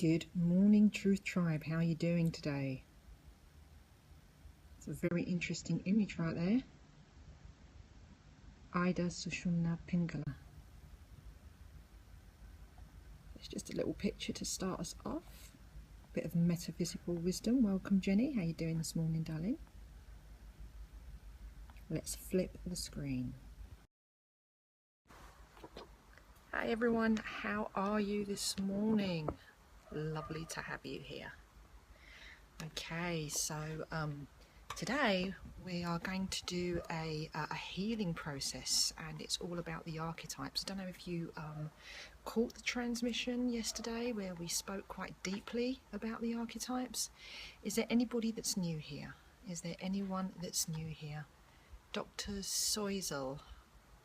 Good morning, Truth Tribe. How are you doing today? It's a very interesting image right there. Ida Sushumna Pingala. It's just a little picture to start us off. Bit of metaphysical wisdom. Welcome, Jenny. How are you doing this morning, darling? Let's flip the screen. Hi, everyone. How are you this morning? Lovely to have you here. Okay, so today we are going to do a healing process, and it's all about the archetypes. I don't know if you caught the transmission yesterday where we spoke quite deeply about the archetypes. Is there anybody that's new here? Is there anyone that's new here? Dr. Soisel,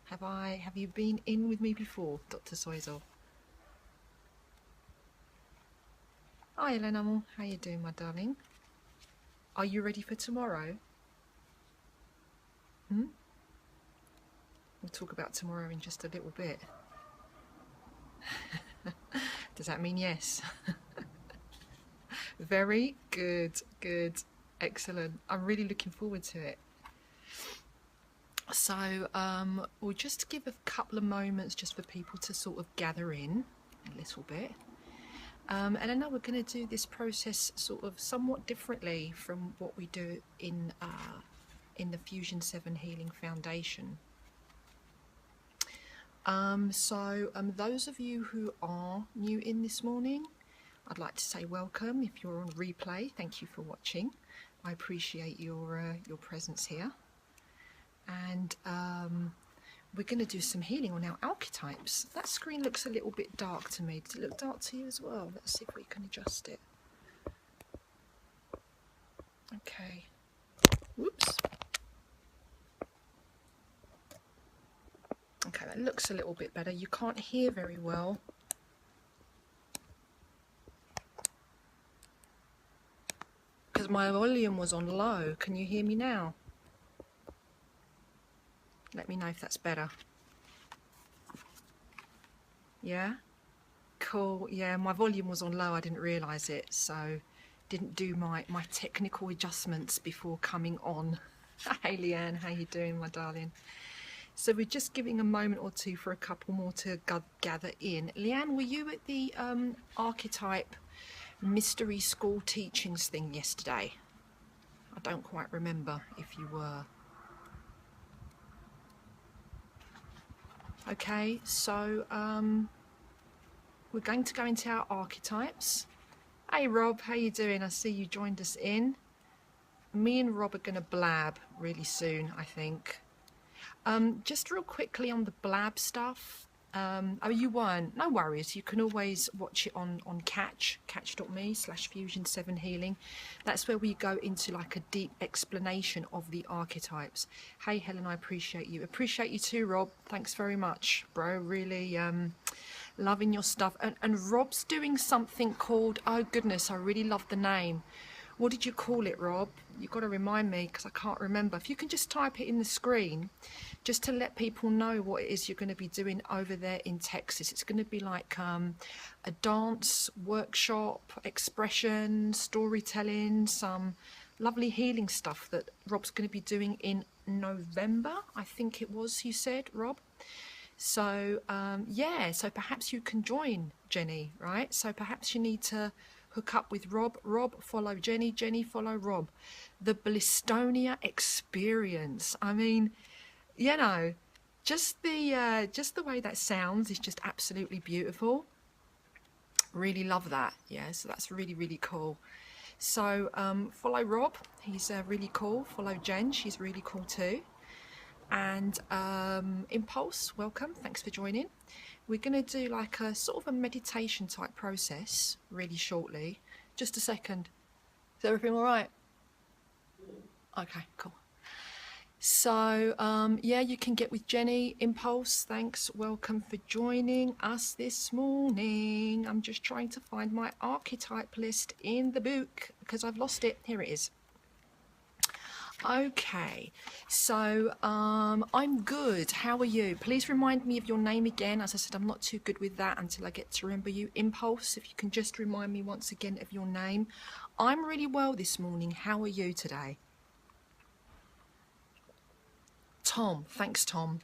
have you been in with me before, Dr. Soisel? Hi, Elena. How you doing, my darling? Are you ready for tomorrow? We'll talk about tomorrow in just a little bit. Does that mean yes? Very good, good, excellent. I'm really looking forward to it. So we'll just give a couple of moments just for people to sort of gather in a little bit. And I know we're going to do this process sort of somewhat differently from what we do in the Fusion 7 Healing Foundation. So those of you who are new in this morning, I'd like to say welcome. If you're on replay, thank you for watching. I appreciate your presence here. And we're going to do some healing on our archetypes. That screen looks a little bit dark to me. Does it look dark to you as well? Let's see if we can adjust it. Okay. Whoops. Okay, that looks a little bit better. You can't hear very well. Because my volume was on low. Can you hear me now? Let me know if that's better. Yeah? Cool. Yeah, my volume was on low. I didn't realise it. So didn't do my technical adjustments before coming on. Hey, Leanne. How you doing, my darling? So we're just giving a moment or two for a couple more to gather in. Leanne, were you at the Archetype Mystery School Teachings thing yesterday? I don't quite remember if you were. Okay, so we're going to go into our archetypes. Hey Rob, how you doing? I see you joined us in. Me and Rob are going to blab really soon, I think. Just real quickly on the blab stuff. Oh, you weren't? No worries. You can always watch it on catch.me/fusion7healing. That's where we go into like a deep explanation of the archetypes. Hey Helen, I appreciate you. Appreciate you too, Rob. Thanks very much, bro. Really loving your stuff. And Rob's doing something called, oh goodness, I really love the name. What did you call it, Rob? You've got to remind me because I can't remember. If you can just type it in the screen, just to let people know what it is you're going to be doing over there in Texas. It's going to be like a dance workshop, expression, storytelling, some lovely healing stuff that Rob's going to be doing in November, I think it was, you said, Rob. So, yeah, so perhaps you can join, Jenny, right? So perhaps you need to hook up with Rob. Rob, follow Jenny. Jenny, follow Rob. The Blistonia experience. I mean, you know, just the way that sounds is just absolutely beautiful. Really love that. Yeah, so that's really, really cool. So follow Rob. He's really cool. Follow Jen. She's really cool too. And Impulse, welcome. Thanks for joining. We're going to do like a sort of a meditation type process really shortly. Just a second. Is everything all right? Okay, cool. So, yeah, you can get with Jenny. Impulse, thanks. Welcome for joining us this morning. I'm just trying to find my archetype list in the book because I've lost it. Here it is. Okay, so I'm good. How are you? Please remind me of your name again. As I said, I'm not too good with that until I get to remember you. Impulse, if you can just remind me once again of your name. I'm really well this morning. How are you today? Tom, thanks, Tom.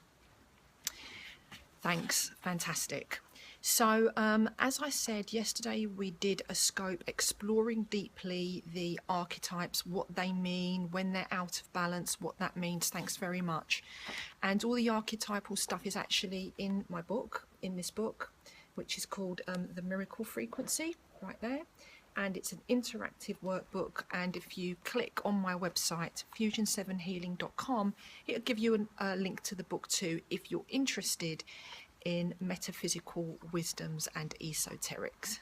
Thanks, fantastic. So, as I said yesterday, we did a scope exploring deeply the archetypes, what they mean, when they're out of balance, what that means. Thanks very much. And all the archetypal stuff is actually in my book, in this book, which is called The Miracle Frequency, right there. And it's an interactive workbook, and if you click on my website fusion7healing.com, it'll give you a link to the book too if you're interested in metaphysical wisdoms and esoterics.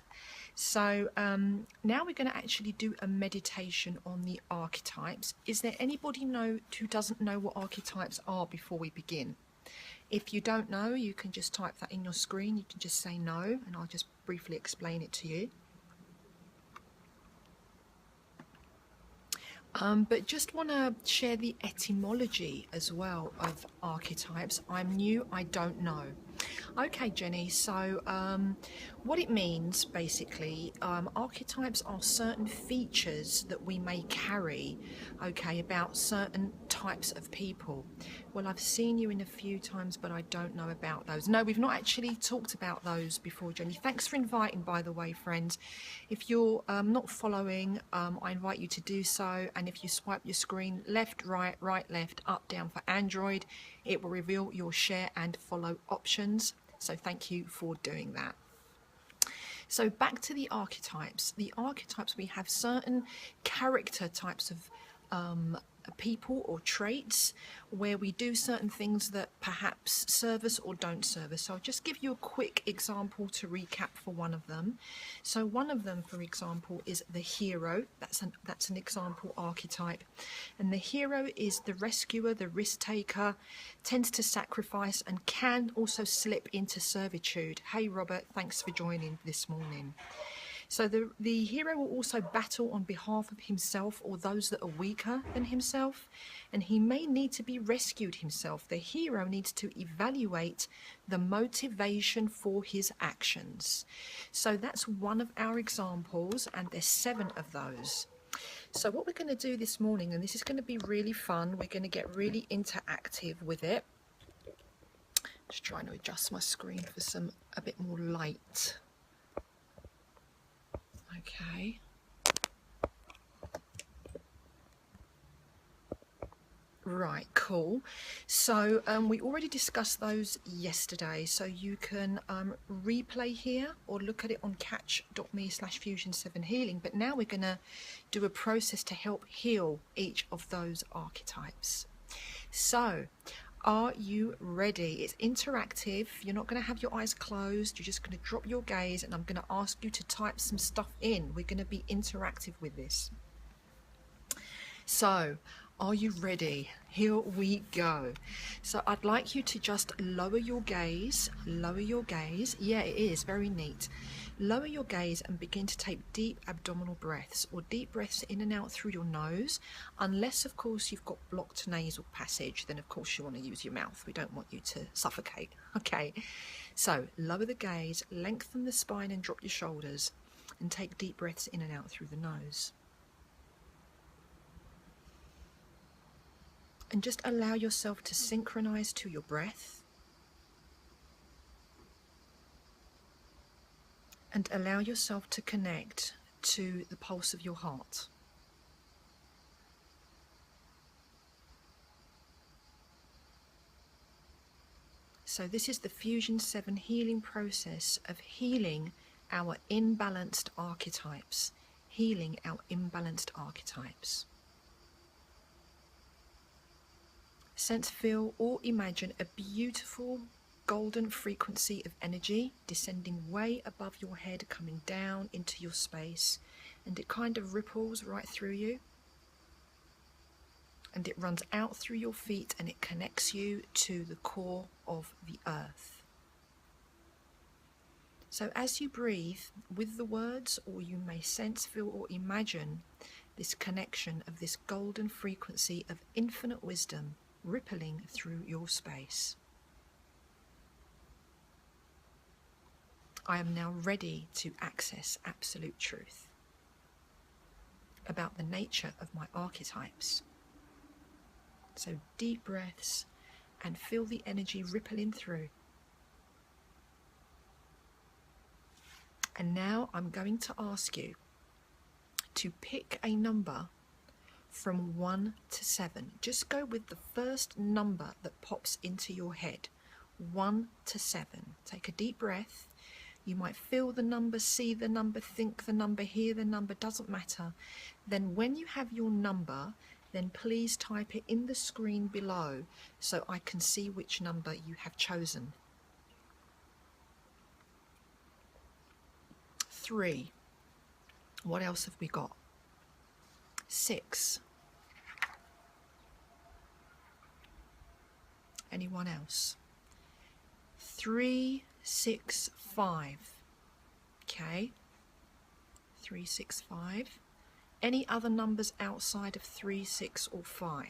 So now we're going to actually do a meditation on the archetypes. Is there anybody who doesn't know what archetypes are before we begin? If you don't know, you can just type that in your screen. You can just say no, and I'll just briefly explain it to you. But just want to share the etymology as well of archetypes. I'm new, I don't know. Okay, Jenny, so what it means basically, archetypes are certain features that we may carry, okay, about certain types of people. Well, I've seen you in a few times, but I don't know about those. No, we've not actually talked about those before, Jenny. Thanks for inviting, by the way, friends. If you're not following, I invite you to do so. And if you swipe your screen left, right, right, left, up, down for Android, it will reveal your share and follow options. So thank you for doing that. So back to the archetypes. The archetypes, we have certain character types of people or traits where we do certain things that perhaps serve us or don't serve us. So I'll just give you a quick example to recap for one of them. So one of them, for example, is the hero. That's an example archetype. And the hero is the rescuer, the risk taker, tends to sacrifice and can also slip into servitude. Hey Robert, thanks for joining this morning. So the hero will also battle on behalf of himself or those that are weaker than himself, and he may need to be rescued himself. The hero needs to evaluate the motivation for his actions. So that's one of our examples, and there's 7 of those. So what we're going to do this morning, and this is going to be really fun, we're going to get really interactive with it. Just trying to adjust my screen for a bit more light. Okay. Right, cool. So we already discussed those yesterday, so you can replay here or look at it on catch.me/fusion7healing. But now we're going to do a process to help heal each of those archetypes. So are you ready? It's interactive. You're not going to have your eyes closed. You're just going to drop your gaze, and I'm going to ask you to type some stuff in. We're going to be interactive with this. So, are you ready? Here we go. So I'd like you to just lower your gaze. Lower your gaze. Yeah, it is very neat. Lower your gaze and begin to take deep abdominal breaths, or deep breaths in and out through your nose, unless of course you've got blocked nasal passage, then of course you want to use your mouth. We don't want you to suffocate. Okay, so lower the gaze, lengthen the spine and drop your shoulders, and take deep breaths in and out through the nose. And just allow yourself to synchronize to your breath. And allow yourself to connect to the pulse of your heart. So this is the Fusion 7 healing process of healing our imbalanced archetypes. Healing our imbalanced archetypes. Sense, feel, or imagine a beautiful golden frequency of energy descending way above your head, coming down into your space, and it kind of ripples right through you, and it runs out through your feet, and it connects you to the core of the earth. So as you breathe with the words, or you may sense, feel, or imagine this connection of this golden frequency of infinite wisdom rippling through your space. I am now ready to access absolute truth about the nature of my archetypes. So deep breaths and feel the energy rippling through. And now I'm going to ask you to pick a number from 1 to 7. Just go with the first number that pops into your head. 1 to 7. Take a deep breath. You might feel the number, see the number, think the number, hear the number, doesn't matter. Then when you have your number, then please type it in the screen below so I can see which number you have chosen. 3. What else have we got? 6. Anyone else? 3, 6, 5. Okay. 3, 6, 5. Any other numbers outside of 3, 6 or 5?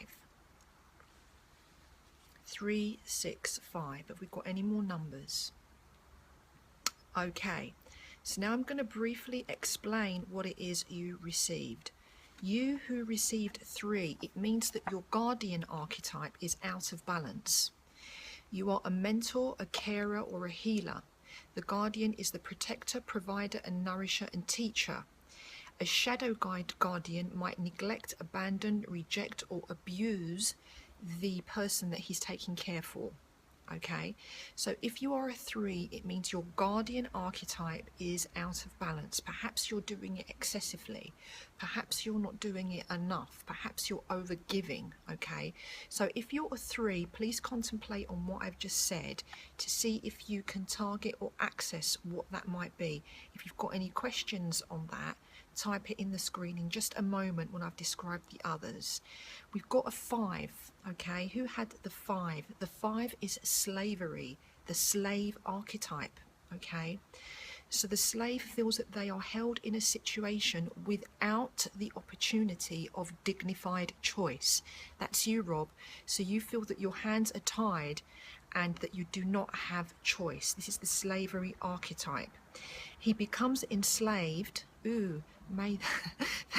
3, 6, 5. Have we got any more numbers? Okay. So now I'm going to briefly explain what it is you received. You who received 3, it means that your guardian archetype is out of balance. You are a mentor, a carer, or a healer. The guardian is the protector, provider, and nourisher and teacher. A shadow guardian might neglect, abandon, reject, or abuse the person that he's taking care for. Okay, so if you are a 3, it means your guardian archetype is out of balance. Perhaps you're doing it excessively. Perhaps you're not doing it enough. Perhaps you're over giving. Okay, so if you're a 3, please contemplate on what I've just said to see if you can target or access what that might be. If you've got any questions on that, type it in the screen in just a moment when I've described the others. We've got a 5, okay? Who had the 5? The 5 is slavery, the slave archetype, okay? So the slave feels that they are held in a situation without the opportunity of dignified choice. That's you, Rob. So you feel that your hands are tied and that you do not have choice. This is the slavery archetype. He becomes enslaved. Ooh, may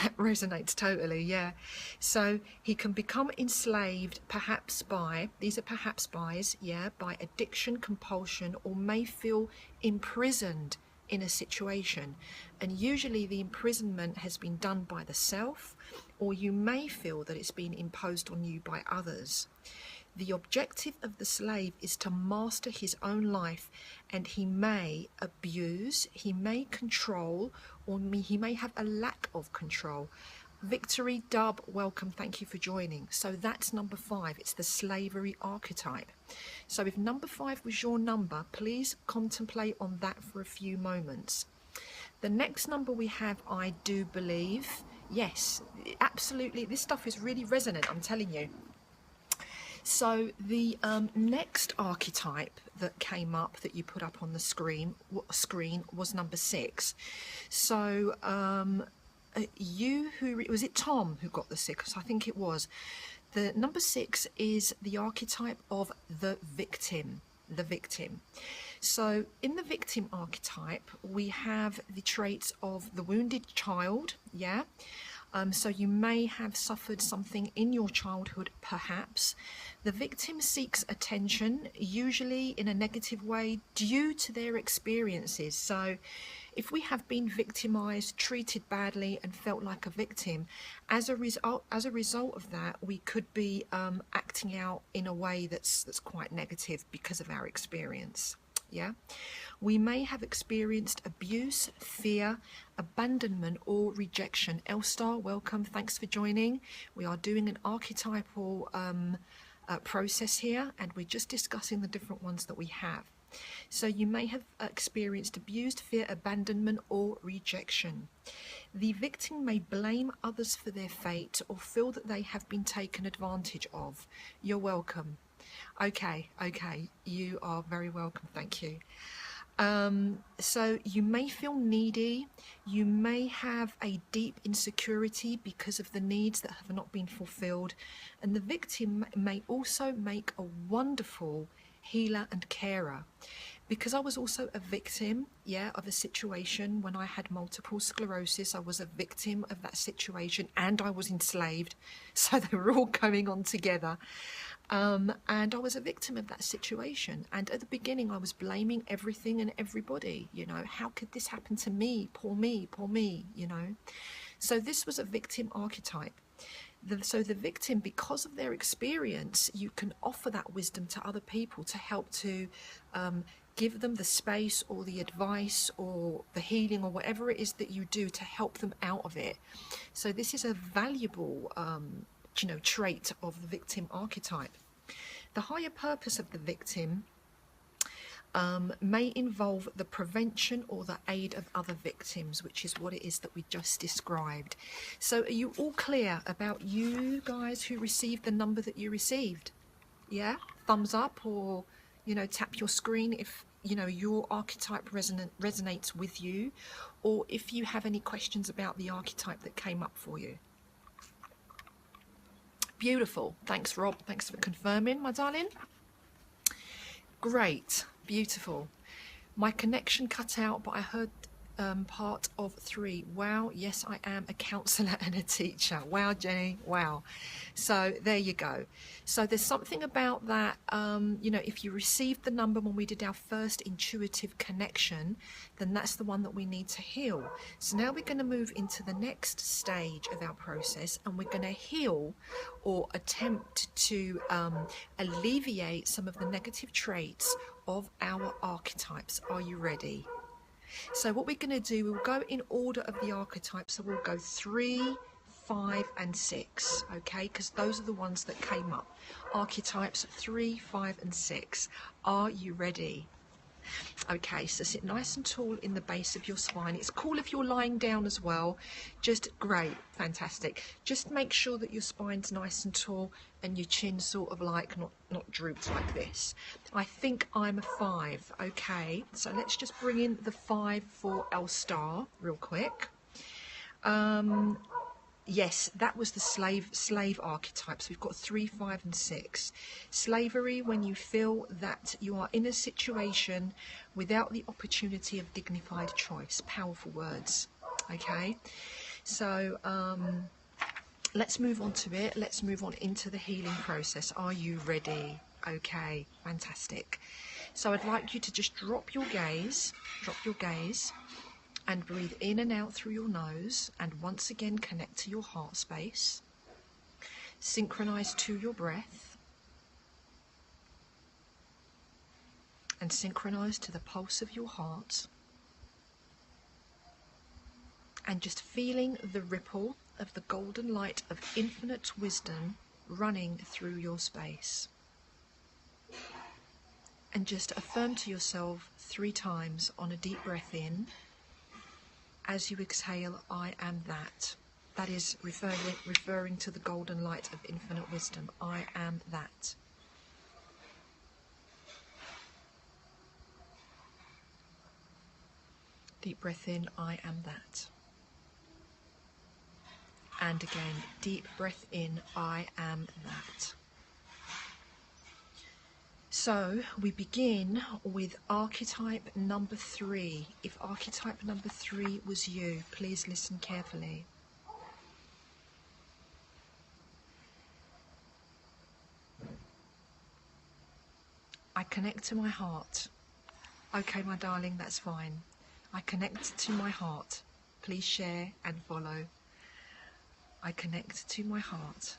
that resonates totally, yeah. So he can become enslaved perhaps by, these are perhaps bys, yeah, by addiction, compulsion, or may feel imprisoned in a situation. And usually the imprisonment has been done by the self, or you may feel that it's been imposed on you by others. The objective of the slave is to master his own life, and he may abuse, he may control, or he may have a lack of control. Victory, Dub, welcome, thank you for joining. So that's number 5, it's the slavery archetype. So if number 5 was your number, please contemplate on that for a few moments. The next number we have, I do believe, yes, absolutely, this stuff is really resonant, I'm telling you. So the next archetype that came up that you put up on the screen was number 6. So was it Tom who got the 6? I think it was. The number 6 is the archetype of the victim. The victim. So in the victim archetype, we have the traits of the wounded child, yeah. So you may have suffered something in your childhood, perhaps. The victim seeks attention, usually in a negative way, due to their experiences. So if we have been victimized, treated badly, and felt like a victim, as a result of that, we could be acting out in a way that's quite negative because of our experience. Yeah, we may have experienced abuse, fear, abandonment, or rejection. Elstar, welcome, thanks for joining. We are doing an archetypal process here, and we're just discussing the different ones that we have. So you may have experienced abuse, fear, abandonment, or rejection. The victim may blame others for their fate or feel that they have been taken advantage of. You're welcome. Okay, you are very welcome, thank you. So you may feel needy, you may have a deep insecurity because of the needs that have not been fulfilled, and the victim may also make a wonderful healer and carer. Because I was also a victim, yeah, of a situation when I had multiple sclerosis. I was a victim of that situation and I was enslaved. So they were all going on together. And I was a victim of that situation. And at the beginning, I was blaming everything and everybody. You know, how could this happen to me? Poor me, you know. So this was a victim archetype. So the victim, because of their experience, you can offer that wisdom to other people to help to give them the space or the advice or the healing or whatever it is that you do to help them out of it. So this is a valuable you know, trait of the victim archetype. The higher purpose of the victim may involve the prevention or the aid of other victims, which is what it is that we just described. So are you all clear about you guys who received the number that you received? Yeah, thumbs up, or you know, tap your screen if you know your archetype resonates with you, or if you have any questions about the archetype that came up for you. Beautiful. Thanks, Rob. Thanks for confirming, my darling. Great. Beautiful. My connection cut out, but I heard part of 3. Wow, yes, I am a counsellor and a teacher. Wow, Jenny, wow. So there you go. So there's something about that, you know, if you received the number when we did our first intuitive connection, then that's the one that we need to heal. So now we're going to move into the next stage of our process, and we're going to heal or attempt to alleviate some of the negative traits of our archetypes. Are you ready? So what we're going to do, we'll go in order of the archetypes. So we'll go 3, 5 and 6, okay, because those are the ones that came up. Archetypes 3, 5 and 6. Are you ready? Okay, so sit nice and tall in the base of your spine. It's cool if you're lying down as well. Just great, fantastic. Just make sure that your spine's nice and tall and your chin sort of like not drooped like this. I think I'm a 5. Okay, so let's just bring in the 5 for L star real quick. Yes, that was the slave archetypes. We've got 3, 5 and 6. Slavery, when you feel that you are in a situation without the opportunity of dignified choice. Powerful words. Okay, so let's move on to it. Let's move on into the healing process. Are you ready? Okay, fantastic. So I'd like you to just drop your gaze, and breathe in and out through your nose, and once again connect to your heart space. Synchronize to your breath, and synchronize to the pulse of your heart, and just feeling the ripple of the golden light of infinite wisdom running through your space. And just affirm to yourself 3 times on a deep breath in. As you exhale, I am that. That is referring to the golden light of infinite wisdom. I am that. Deep breath in, I am that. And again, deep breath in, I am that. So we begin with archetype number 3. If archetype number 3 was you, please listen carefully. I connect to my heart. Okay, my darling, that's fine. I connect to my heart. Please share and follow. I connect to my heart.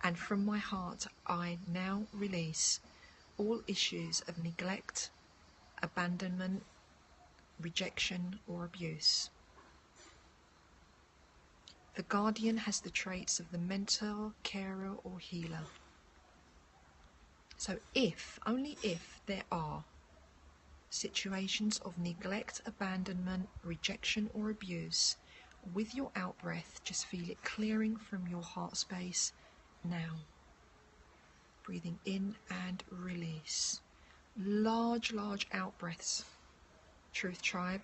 And from my heart, I now release all issues of neglect, abandonment, rejection or abuse. The guardian has the traits of the mentor, carer or healer. So if, only if, there are situations of neglect, abandonment, rejection or abuse, with your out-breath, just feel it clearing from your heart space now. Breathing in and release. Large out-breaths. Truth Tribe,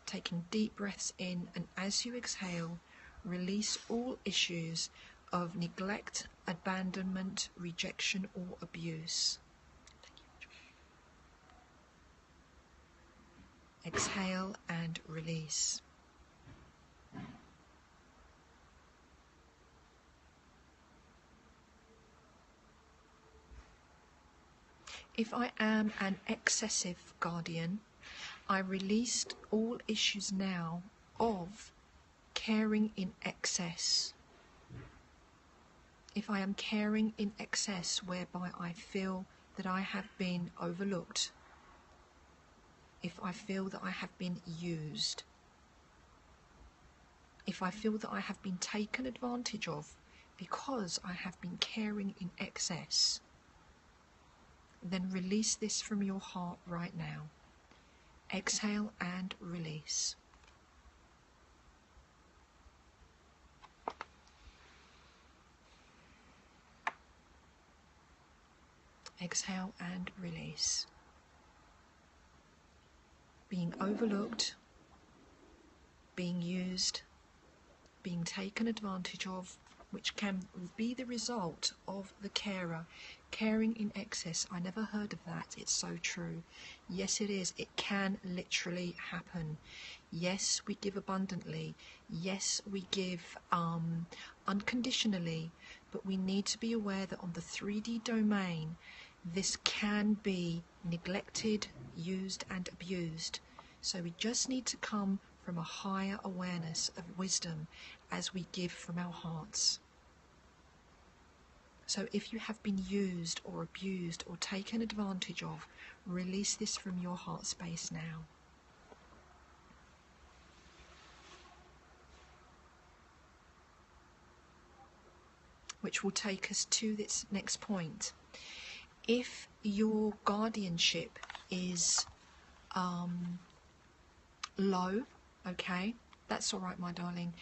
taking deep breaths in, and as you exhale, release all issues of neglect, abandonment, rejection, or abuse. Exhale and release. If I am an excessive guardian, I released all issues now of caring in excess. If I am caring in excess whereby I feel that I have been overlooked, if I feel that I have been used, if I feel that I have been taken advantage of because I have been caring in excess, then release this from your heart right now. Exhale and release. Exhale and release. Being overlooked, being used, being taken advantage of, which can be the result of the carer caring in excess. I never heard of that. It's so true. Yes, it is. It can literally happen. Yes, we give abundantly. Yes, we give unconditionally, but we need to be aware that on the 3D domain, this can be neglected, used and abused. So we just need to come from a higher awareness of wisdom as we give from our hearts. So if you have been used or abused or taken advantage of, release this from your heart space now. Which will take us to this next point. If your guardianship is low, okay, that's all right, my darling.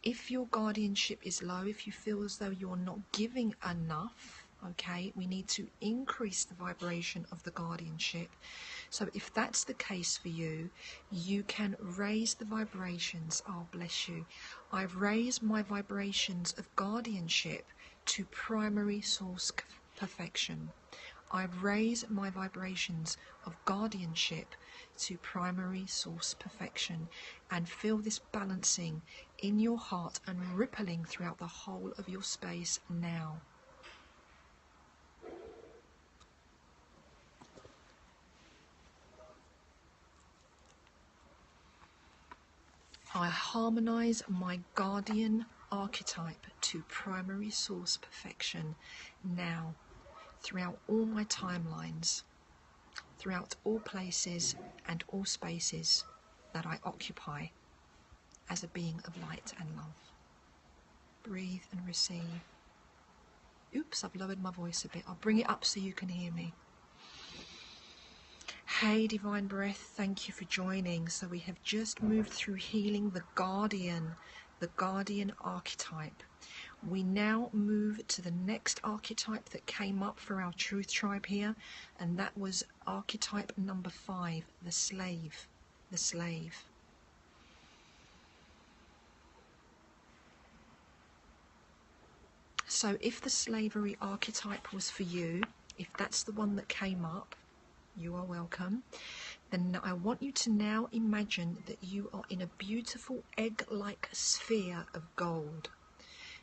If your guardianship is low, if you feel as though you're not giving enough, okay, we need to increase the vibration of the guardianship. So if that's the case for you, you can raise the vibrations. Oh, bless you. I've raised my vibrations of guardianship to primary source perfection. I've raised my vibrations of guardianship to primary source perfection, and feel this balancing in your heart and rippling throughout the whole of your space now. I harmonize my guardian archetype to primary source perfection now, throughout all my timelines, throughout all places and all spaces that I occupy as a being of light and love. Breathe and receive. Oops, I've lowered my voice a bit. I'll bring it up so you can hear me. Hey, Divine Breath, thank you for joining. So we have just moved through healing the guardian archetype. We now move to the next archetype that came up for our Truth Tribe here, and that was archetype number 5, the slave. The slave. So if the slavery archetype was for you, if that's the one that came up, you are welcome. Then I want you to now imagine that you are in a beautiful egg-like sphere of gold.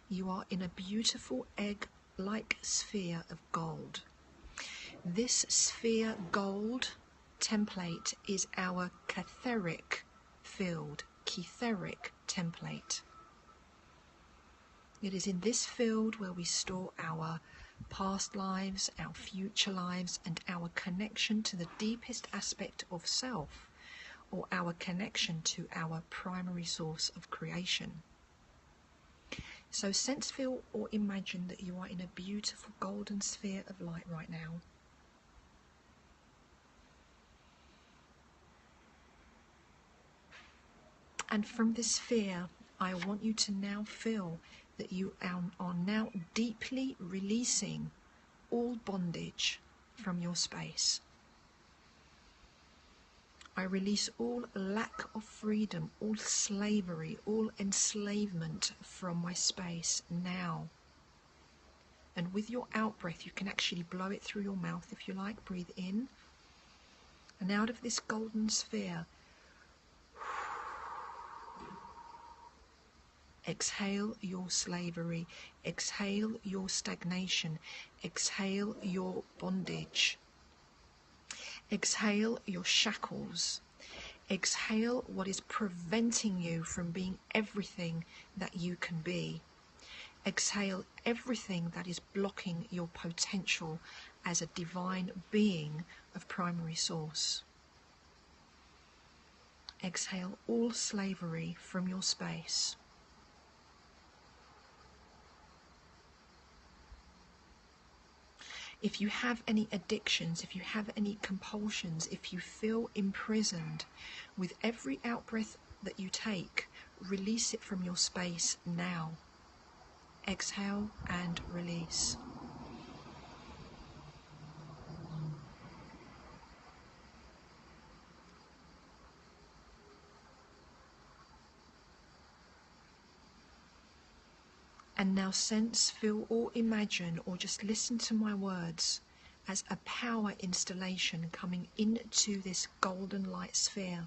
You are in a beautiful egg-like sphere of gold. This sphere gold template is our etheric field, etheric template. It is in this field where we store our past lives, our future lives, and our connection to the deepest aspect of self, or our connection to our primary source of creation. So sense, feel, or imagine that you are in a beautiful golden sphere of light right now. And from this sphere, I want you to now feel that you are now deeply releasing all bondage from your space. I release all lack of freedom, all slavery, all enslavement from my space now. And with your out breath, you can actually blow it through your mouth if you like. Breathe in. And out of this golden sphere, exhale your slavery, exhale your stagnation, exhale your bondage, exhale your shackles, exhale what is preventing you from being everything that you can be. Exhale everything that is blocking your potential as a divine being of primary source. Exhale all slavery from your space. If you have any addictions, if you have any compulsions, if you feel imprisoned, with every out-breath that you take, release it from your space now. Exhale and release. And now sense, feel, or imagine, or just listen to my words as a power installation coming into this golden light sphere.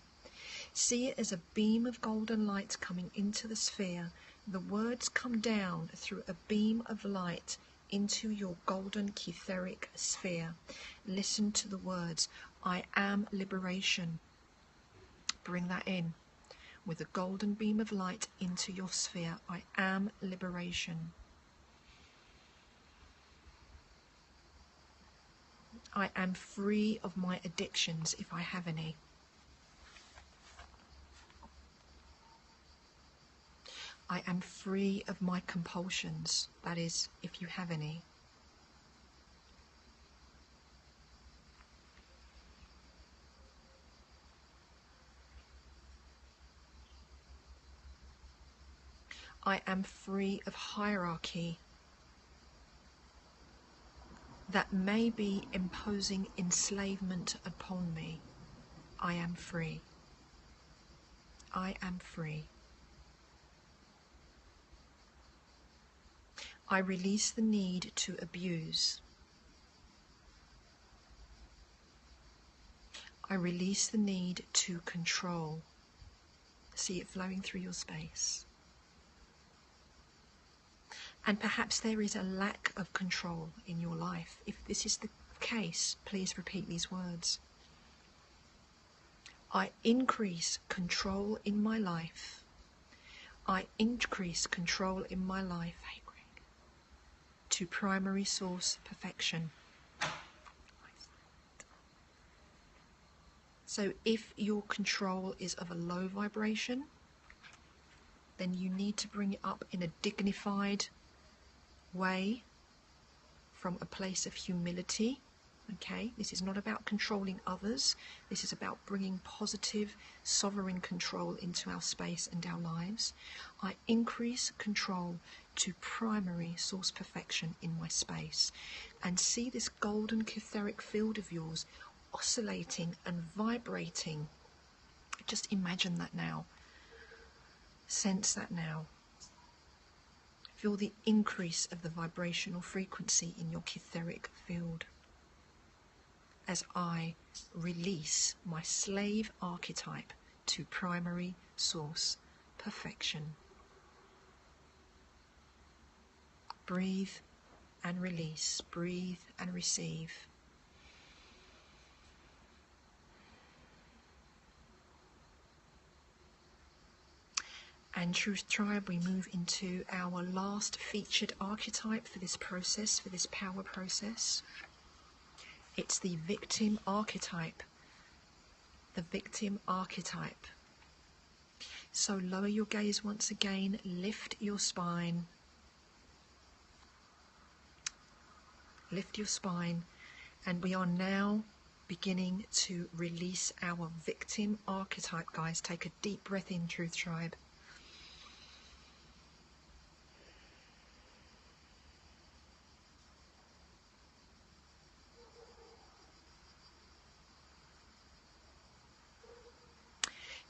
See it as a beam of golden light coming into the sphere. The words come down through a beam of light into your golden etheric sphere. Listen to the words, I am liberation. Bring that in. With a golden beam of light into your sphere, I am liberation. I am free of my addictions if I have any. I am free of my compulsions, that is, if you have any. I am free of hierarchy that may be imposing enslavement upon me. I am free. I am free. I release the need to abuse. I release the need to control. See it flowing through your space. And perhaps there is a lack of control in your life. If this is the case, please repeat these words. I increase control in my life. I increase control in my life to primary source perfection. So if your control is of a low vibration, then you need to bring it up in a dignified way from a place of humility. Okay, this is not about controlling others. This is about bringing positive, sovereign control into our space and our lives. I increase control to primary source perfection in my space. And see this golden etheric field of yours oscillating and vibrating. Just imagine that now. Sense that now. Feel the increase of the vibrational frequency in your etheric field as I release my slave archetype to primary source perfection. Breathe and release. Breathe and receive. And Truth Tribe, we move into our last featured archetype for this process, for this power process. It's the victim archetype. The victim archetype. So lower your gaze once again, lift your spine. Lift your spine, and we are now beginning to release our victim archetype, guys. Take a deep breath in, Truth Tribe.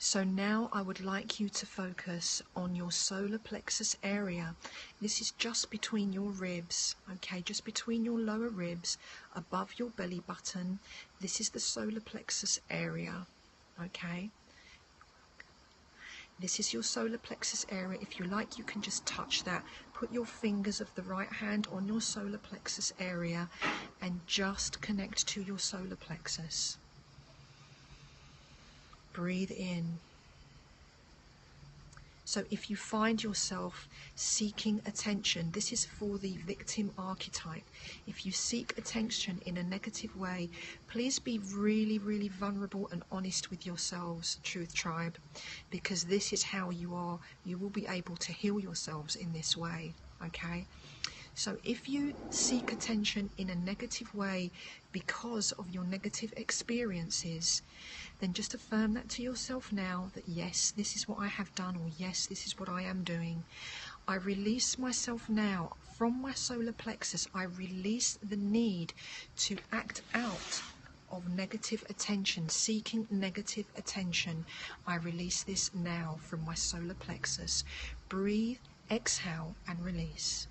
So now I would like you to focus on your solar plexus area. This is just between your ribs, okay, just between your lower ribs, above your belly button. This is the solar plexus area, okay. This is your solar plexus area. If you like, you can just touch that. Put your fingers of the right hand on your solar plexus area and just connect to your solar plexus. Breathe in. So if you find yourself seeking attention, this is for the victim archetype. If you seek attention in a negative way, please be really, really vulnerable and honest with yourselves, Truth Tribe, because this is how you are. You will be able to heal yourselves in this way, okay? So if you seek attention in a negative way because of your negative experiences, then just affirm that to yourself now, that yes, this is what I have done, or yes, this is what I am doing. I release myself now from my solar plexus. I release the need to act out of negative attention, seeking negative attention. I release this now from my solar plexus. Breathe, exhale, and release.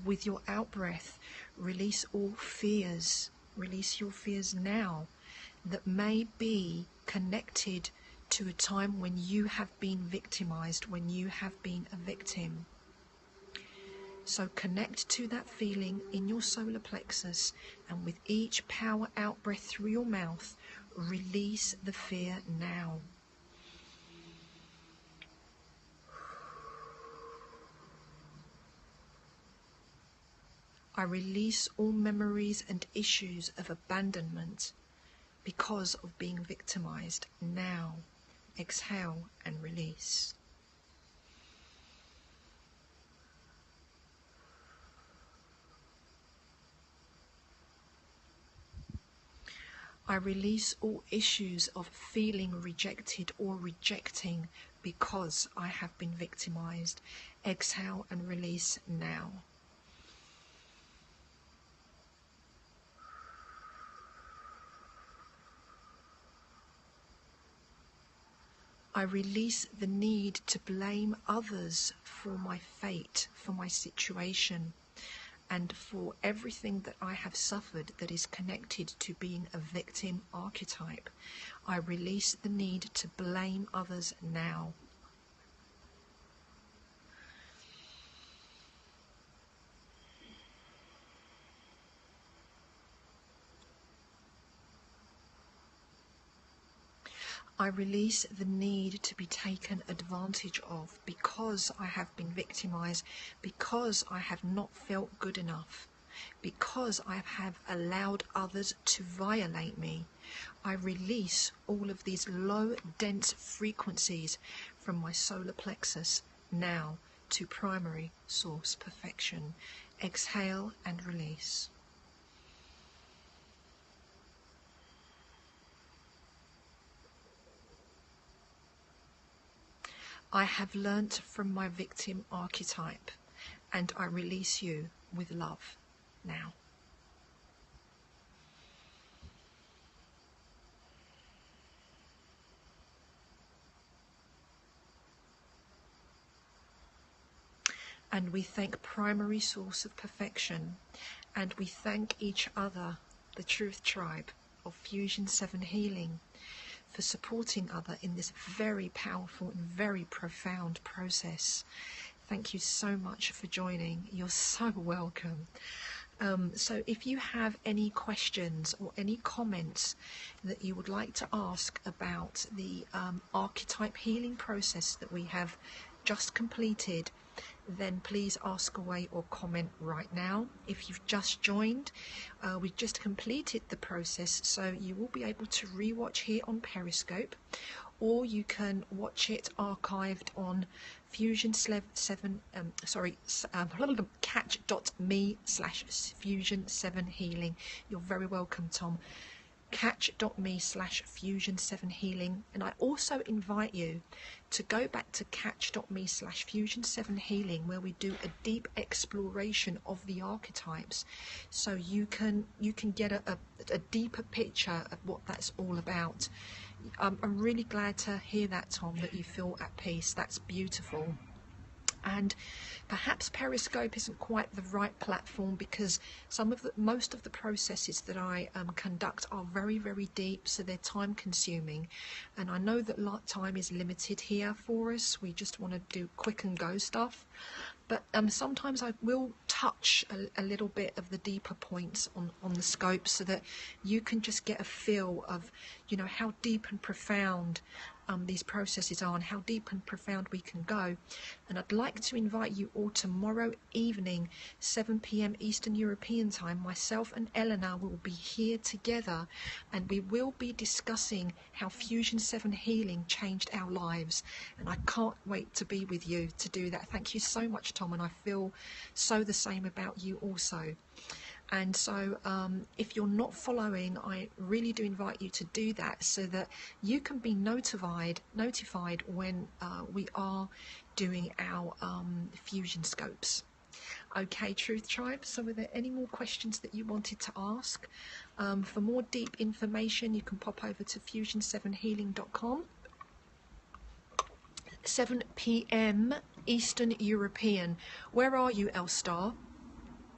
With your out-breath, release all fears. Release your fears now that may be connected to a time when you have been victimized, when you have been a victim. So connect to that feeling in your solar plexus, and with each power out-breath through your mouth, release the fear now. I release all memories and issues of abandonment because of being victimized now. Exhale and release. I release all issues of feeling rejected or rejecting because I have been victimized. Exhale and release now. I release the need to blame others for my fate, for my situation, and for everything that I have suffered that is connected to being a victim archetype. I release the need to blame others now. I release the need to be taken advantage of because I have been victimized, because I have not felt good enough, because I have allowed others to violate me. I release all of these low, dense frequencies from my solar plexus now to primary source perfection. Exhale and release. I have learnt from my victim archetype, and I release you with love now. And we thank primary source of perfection, and we thank each other, the Truth Tribe of Fusion 7 Healing, for supporting other in this very powerful and very profound process. Thank you so much for joining. You're so welcome. So if you have any questions or any comments that you would like to ask about the archetype healing process that we have just completed, then please ask away or comment right now. If you've just joined, we've just completed the process, so you will be able to rewatch here on Periscope, or you can watch it archived on catch.me/fusion7healing. You're very welcome, Tom. catch.me/fusion7healing, and I also invite you to go back to catch.me/fusion7healing, where we do a deep exploration of the archetypes, so you can get a deeper picture of what that's all about. I'm really glad to hear that, Tom, that you feel at peace. That's beautiful. And perhaps Periscope isn't quite the right platform, because most of the processes that I conduct are very, very deep, so they're time consuming, and I know that time is limited here for us. We just want to do quick and go stuff, but sometimes I will touch a little bit of the deeper points on the scope, so that you can just get a feel of, you know, how deep and profound these processes are, and how deep and profound we can go. And I'd like to invite you all tomorrow evening, 7 p.m. Eastern European time. Myself and Eleanor will be here together, and we will be discussing how Fusion 7 healing changed our lives, and I can't wait to be with you to do that. Thank you so much, Tom, and I feel so the same about you also. And so if you're not following, I really do invite you to do that, so that you can be notified when we are doing our fusion scopes. Okay, Truth Tribe, so were there any more questions that you wanted to ask? For more deep information, you can pop over to fusion7healing.com. 7 p.m. Eastern European. Where are you, Elstar?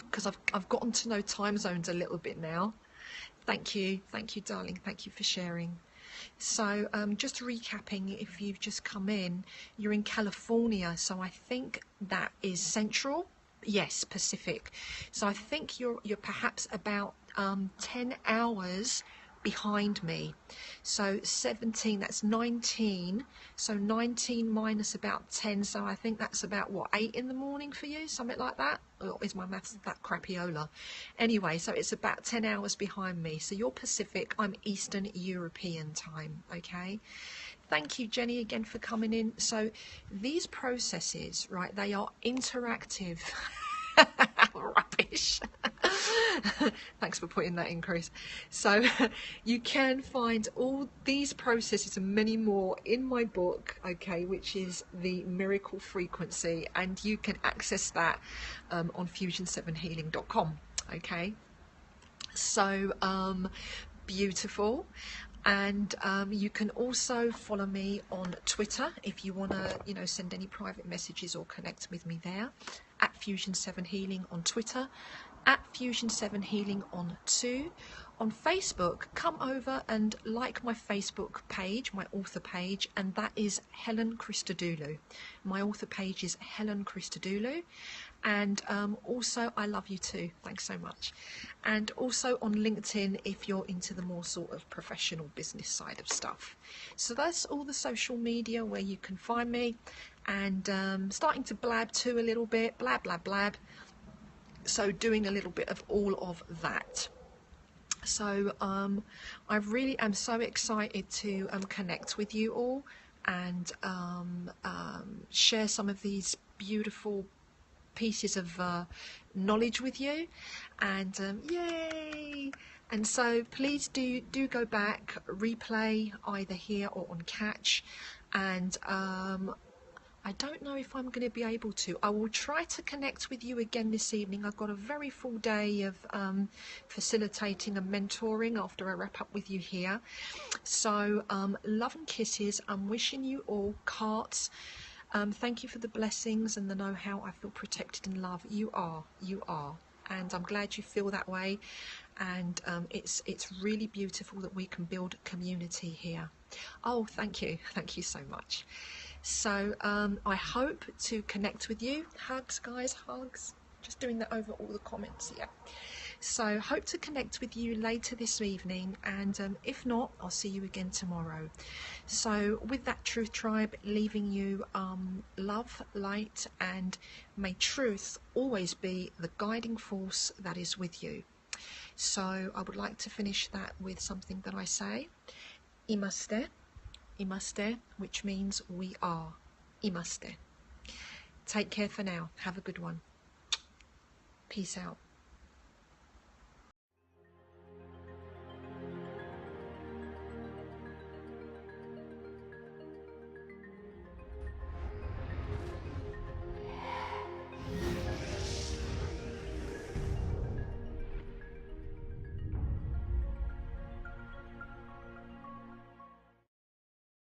Because I've gotten to know time zones a little bit now. Thank you, darling. Thank you for sharing. So just recapping, if you've just come in, you're in California, so I think that is Central. Yes, Pacific. So I think you're perhaps about 10 hours behind me. So 17, that's 19. So 19 minus about 10, so I think that's about, what, 8 in the morning for you? Something like that? Or is my maths that crapiola? Anyway, so it's about 10 hours behind me. So you're Pacific, I'm Eastern European time, okay? Thank you, Jenny, again for coming in. So these processes, right, they are interactive. Rubbish. Thanks for putting that in, Chris. So you can find all these processes and many more in my book, okay, which is The Miracle Frequency, and you can access that on fusion7healing.com, okay? So beautiful. And you can also follow me on Twitter if you want to, you know, send any private messages or connect with me there, at Fusion7Healing on Twitter, at Fusion7Healing on 2. On Facebook, come over and like my Facebook page, my author page, and that is Helen Christodoulou. My author page is Helen Christodoulou. And also, I love you too. Thanks so much. And also on LinkedIn, if you're into the more sort of professional business side of stuff. So that's all the social media where you can find me. And starting to blab too a little bit, blab, blab, blab. So doing a little bit of all of that. So I really am so excited to connect with you all and share some of these beautiful pieces of knowledge with you, and yay. And so please do go back, replay either here or on Catch, and I don't know if I'm going to be able to. I will try to connect with you again this evening. I've got a very full day of facilitating and mentoring after I wrap up with you here. So love and kisses. I'm wishing you all carts. Thank you for the blessings and the know-how. I feel protected and loved. You are, and I'm glad you feel that way. And it's really beautiful that we can build community here. Oh, thank you so much. So I hope to connect with you. Hugs, guys, hugs. Just doing that over all the comments here. So hope to connect with you later this evening, and if not, I'll see you again tomorrow. So with that, Truth Tribe, leaving you love, light, and may truth always be the guiding force that is with you. So I would like to finish that with something that I say. Imaste, imaste, which means we are. Imaste. Take care for now. Have a good one. Peace out.